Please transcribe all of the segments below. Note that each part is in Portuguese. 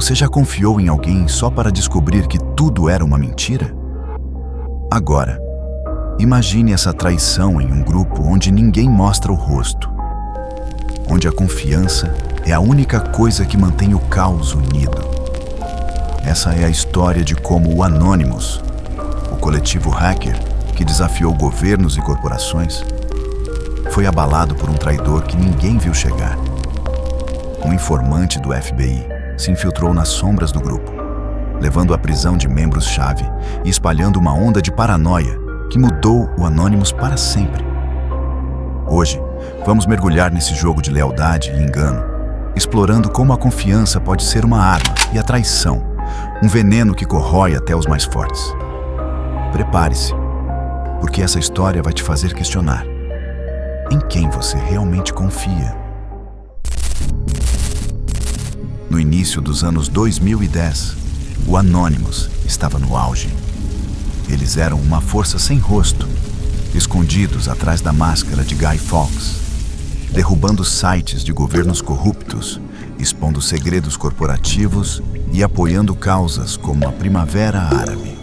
Você já confiou em alguém só para descobrir que tudo era uma mentira? Agora, imagine essa traição em um grupo onde ninguém mostra o rosto, onde a confiança é a única coisa que mantém o caos unido. Essa é a história de como o Anonymous, o coletivo hacker que desafiou governos e corporações, foi abalado por um traidor que ninguém viu chegar. Um informante do FBI se infiltrou nas sombras do grupo, levando à prisão de membros-chave e espalhando uma onda de paranoia que mudou o Anonymous para sempre. Hoje, vamos mergulhar nesse jogo de lealdade e engano, explorando como a confiança pode ser uma arma e a traição, um veneno que corrói até os mais fortes. Prepare-se, porque essa história vai te fazer questionar em quem você realmente confia. No início dos anos 2010, o Anonymous estava no auge. Eles eram uma força sem rosto, escondidos atrás da máscara de Guy Fawkes, derrubando sites de governos corruptos, expondo segredos corporativos e apoiando causas como a Primavera Árabe.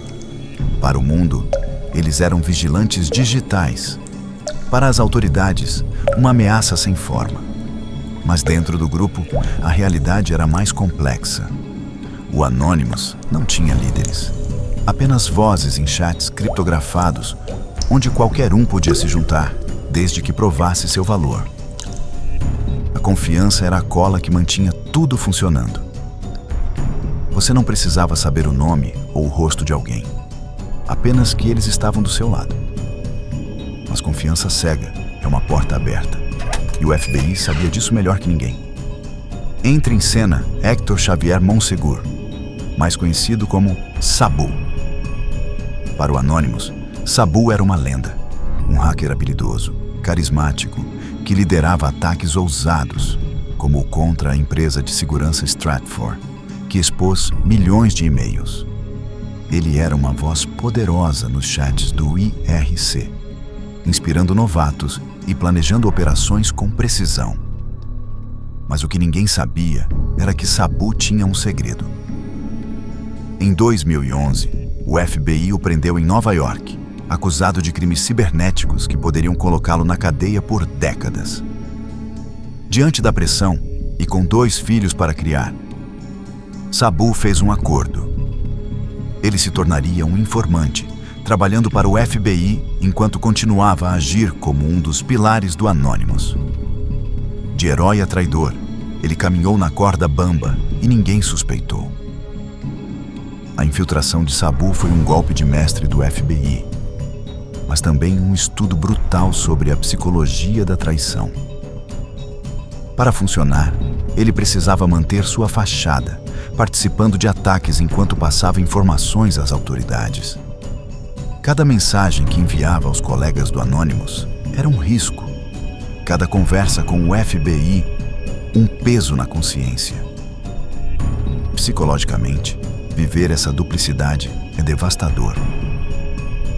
Para o mundo, eles eram vigilantes digitais. Para as autoridades, uma ameaça sem forma. Mas dentro do grupo, a realidade era mais complexa. O Anonymous não tinha líderes, apenas vozes em chats criptografados, onde qualquer um podia se juntar, desde que provasse seu valor. A confiança era a cola que mantinha tudo funcionando. Você não precisava saber o nome ou o rosto de alguém, apenas que eles estavam do seu lado. Mas confiança cega é uma porta aberta, e o FBI sabia disso melhor que ninguém. Entra em cena Héctor Xavier Monsegur, mais conhecido como Sabu. Para o Anonymous, Sabu era uma lenda, um hacker habilidoso, carismático, que liderava ataques ousados, como o contra a empresa de segurança Stratfor, que expôs milhões de e-mails. Ele era uma voz poderosa nos chats do IRC, inspirando novatos e planejando operações com precisão. Mas o que ninguém sabia era que Sabu tinha um segredo. Em 2011, o FBI o prendeu em Nova York, acusado de crimes cibernéticos que poderiam colocá-lo na cadeia por décadas. Diante da pressão e com 2 filhos para criar, Sabu fez um acordo. Ele se tornaria um informante, trabalhando para o FBI enquanto continuava a agir como um dos pilares do Anonymous. De herói a traidor, ele caminhou na corda bamba e ninguém suspeitou. A infiltração de Sabu foi um golpe de mestre do FBI, mas também um estudo brutal sobre a psicologia da traição. Para funcionar, ele precisava manter sua fachada, participando de ataques enquanto passava informações às autoridades. Cada mensagem que enviava aos colegas do Anonymous era um risco. Cada conversa com o FBI, um peso na consciência. Psicologicamente, viver essa duplicidade é devastador.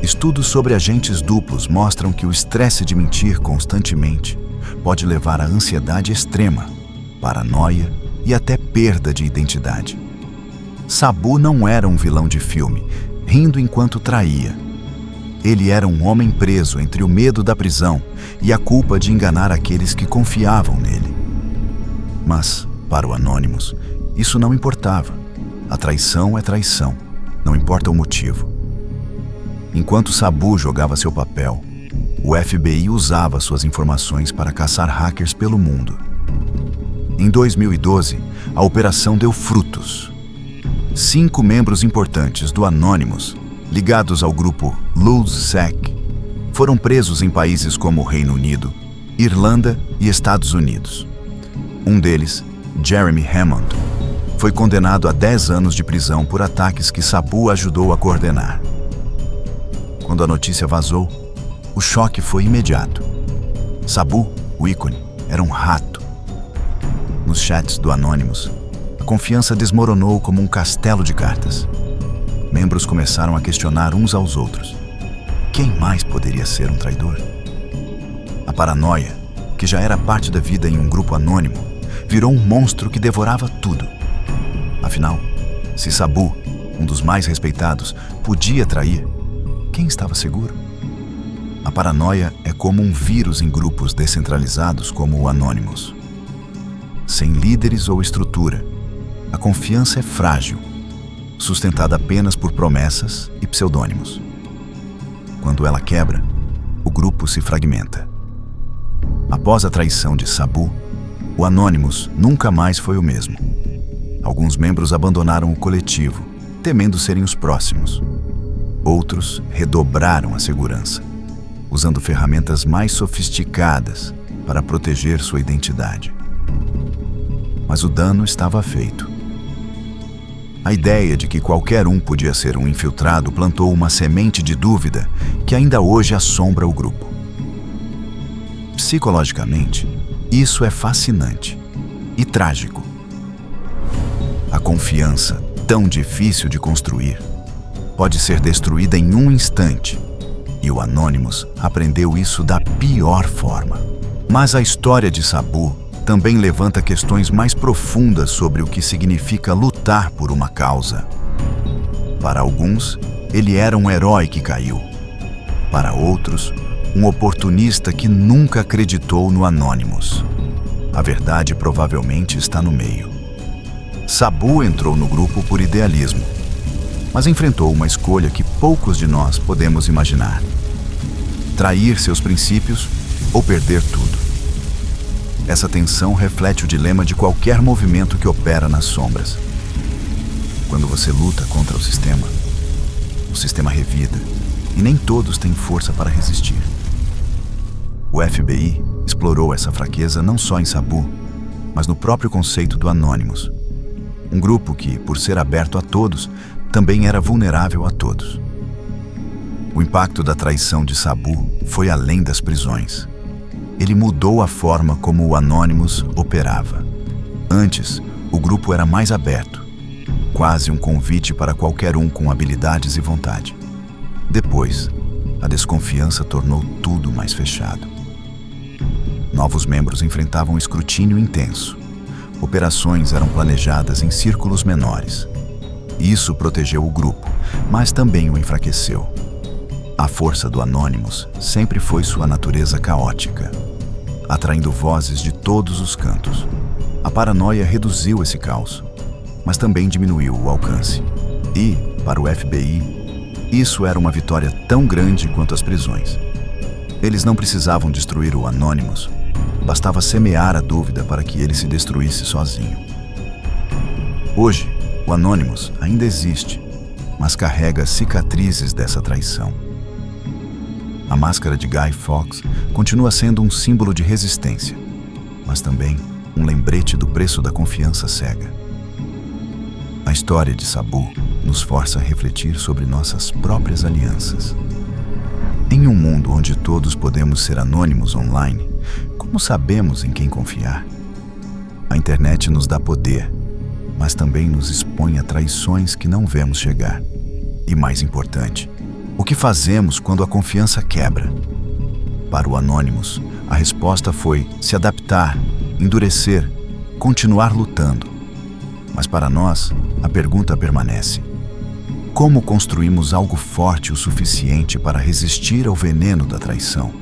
Estudos sobre agentes duplos mostram que o estresse de mentir constantemente pode levar à ansiedade extrema, paranoia e até perda de identidade. Sabu não era um vilão de filme, rindo enquanto traía. Ele era um homem preso entre o medo da prisão e a culpa de enganar aqueles que confiavam nele. Mas, para o Anonymous, isso não importava. A traição é traição, não importa o motivo. Enquanto Sabu jogava seu papel, o FBI usava suas informações para caçar hackers pelo mundo. Em 2012, a operação deu frutos. 5 membros importantes do Anonymous, ligados ao grupo LulzSec, foram presos em países como o Reino Unido, Irlanda e Estados Unidos. Um deles, Jeremy Hammond, foi condenado a 10 anos de prisão por ataques que Sabu ajudou a coordenar. Quando a notícia vazou, o choque foi imediato. Sabu, o ícone, era um rato. Nos chats do Anonymous, a confiança desmoronou como um castelo de cartas. Membros começaram a questionar uns aos outros. Quem mais poderia ser um traidor? A paranoia, que já era parte da vida em um grupo anônimo, virou um monstro que devorava tudo. A Afinal, se Sabu, um dos mais respeitados, podia trair, quem estava seguro? A paranoia é como um vírus em grupos descentralizados como o Anonymous. Sem líderes ou estrutura, a confiança é frágil, sustentada apenas por promessas e pseudônimos. Quando ela quebra, o grupo se fragmenta. Após a traição de Sabu, o Anonymous nunca mais foi o mesmo. Alguns membros abandonaram o coletivo, temendo serem os próximos. Outros redobraram a segurança, usando ferramentas mais sofisticadas para proteger sua identidade. Mas o dano estava feito. A ideia de que qualquer um podia ser um infiltrado plantou uma semente de dúvida que ainda hoje assombra o grupo. Psicologicamente, isso é fascinante e trágico. A confiança, tão difícil de construir, pode ser destruída em um instante, e o Anonymous aprendeu isso da pior forma. Mas a história de Sabu também levanta questões mais profundas sobre o que significa lutar por uma causa. Para alguns, ele era um herói que caiu. Para outros, um oportunista que nunca acreditou no Anonymous. A verdade provavelmente está no meio. Sabu entrou no grupo por idealismo, mas enfrentou uma escolha que poucos de nós podemos imaginar: trair seus princípios ou perder tudo. Essa tensão reflete o dilema de qualquer movimento que opera nas sombras. Quando você luta contra o sistema revida, e nem todos têm força para resistir. O FBI explorou essa fraqueza não só em Sabu, mas no próprio conceito do Anonymous. Um grupo que, por ser aberto a todos, também era vulnerável a todos. O impacto da traição de Sabu foi além das prisões. Ele mudou a forma como o Anonymous operava. Antes, o grupo era mais aberto, quase um convite para qualquer um com habilidades e vontade. Depois, a desconfiança tornou tudo mais fechado. Novos membros enfrentavam escrutínio intenso. Operações eram planejadas em círculos menores. Isso protegeu o grupo, mas também o enfraqueceu. A força do Anonymous sempre foi sua natureza caótica, atraindo vozes de todos os cantos. A paranoia reduziu esse caos, mas também diminuiu o alcance. E, para o FBI, isso era uma vitória tão grande quanto as prisões. Eles não precisavam destruir o Anonymous, bastava semear a dúvida para que ele se destruísse sozinho. Hoje, o Anonymous ainda existe, mas carrega cicatrizes dessa traição. A máscara de Guy Fawkes continua sendo um símbolo de resistência, mas também um lembrete do preço da confiança cega. A história de Sabu nos força a refletir sobre nossas próprias alianças. Em um mundo onde todos podemos ser anônimos online, como sabemos em quem confiar? A internet nos dá poder, mas também nos expõe a traições que não vemos chegar. E mais importante, o que fazemos quando a confiança quebra? Para o Anonymous, a resposta foi se adaptar, endurecer, continuar lutando. Mas para nós, a pergunta permanece: como construímos algo forte o suficiente para resistir ao veneno da traição?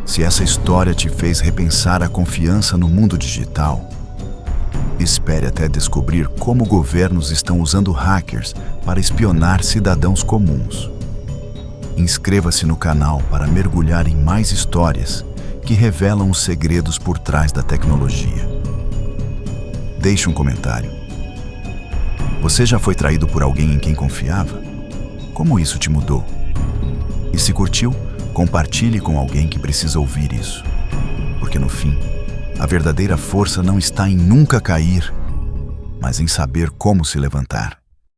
Se essa história te fez repensar a confiança no mundo digital, espere até descobrir como governos estão usando hackers para espionar cidadãos comuns. Inscreva-se no canal para mergulhar em mais histórias que revelam os segredos por trás da tecnologia. Deixe um comentário. Você já foi traído por alguém em quem confiava? Como isso te mudou? E se curtiu, compartilhe com alguém que precisa ouvir isso. Porque no fim, a verdadeira força não está em nunca cair, mas em saber como se levantar.